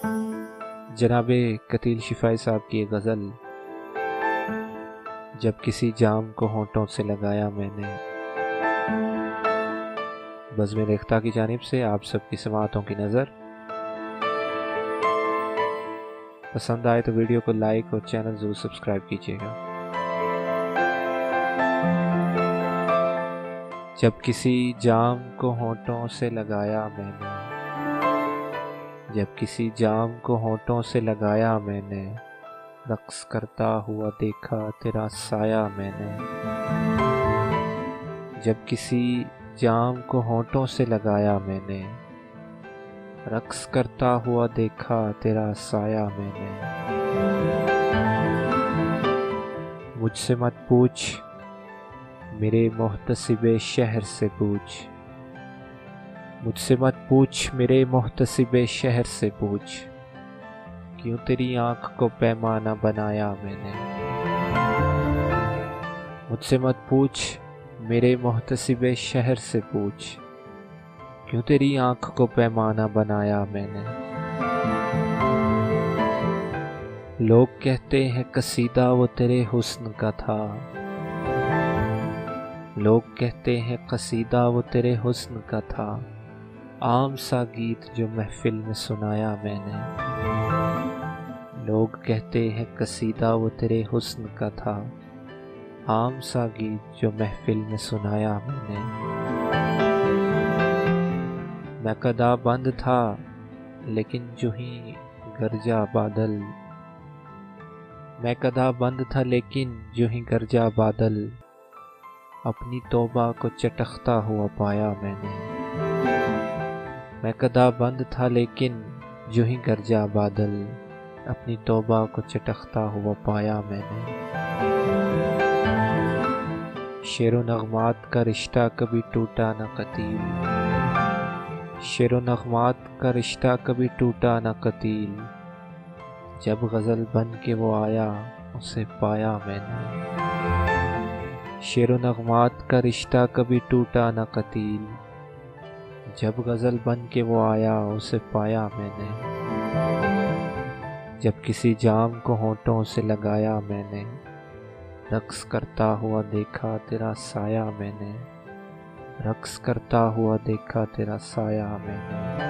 जनाबे कतील शिफाई साहब की एक गज़ल। जब किसी जाम को होंठों से लगाया मैंने, बज़्म रेख्ता की जानिब से आप सबकी समाअतों की नज़र। पसंद आए तो वीडियो को लाइक और चैनल ज़रूर सब्सक्राइब कीजिएगा। जब किसी जाम को होंठों से लगाया मैंने, जब किसी जाम को होंठों से लगाया मैंने, रक्स करता हुआ देखा तेरा साया मैंने। जब किसी जाम को होंठों से लगाया मैंने, रक्स करता हुआ देखा तेरा साया मैंने। मुझसे मत पूछ मेरे मोहतसिबे शहर से पूछ, मुझसे मत पूछ मेरे मोहतसिबे शहर से पूछ, क्यों तेरी आँख को पैमाना बनाया मैंने। मुझसे मत पूछ मेरे मोहतसिबे शहर से पूछ, क्यों तेरी आँख को पैमाना बनाया मैंने। लोग कहते हैं कसीदा वो तेरे हुस्न का था, लोग कहते हैं कसीदा वो तेरे हुस्न का था, आम सा गीत जो महफिल में सुनाया मैंने। लोग कहते हैं कसीदा वो तेरे हुस्न का था, आम सा गीत जो महफिल में सुनाया मैंने। मैं कदा बंद था लेकिन जो ही गरजा बादल, मैं कदा बंद था लेकिन जो ही गरजा बादल, अपनी तौबा को चटकता हुआ पाया मैंने। मैं कदा बंद था लेकिन जो ही गरजा बादल, अपनी तौबा को चटकता हुआ पाया मैंने। शेरो नगमात का रिश्ता कभी टूटा न कतील, शेरो नगमात का रिश्ता कभी टूटा न कतील, जब गज़ल बन के वो आया उसे पाया मैंने। शेरो नगमात का रिश्ता कभी टूटा न कतील, जब गज़ल बन के वो आया उसे पाया मैंने। जब किसी जाम को होंठों से लगाया मैंने, रक्स करता हुआ देखा तेरा साया मैंने, रक्स करता हुआ देखा तेरा साया मैंने।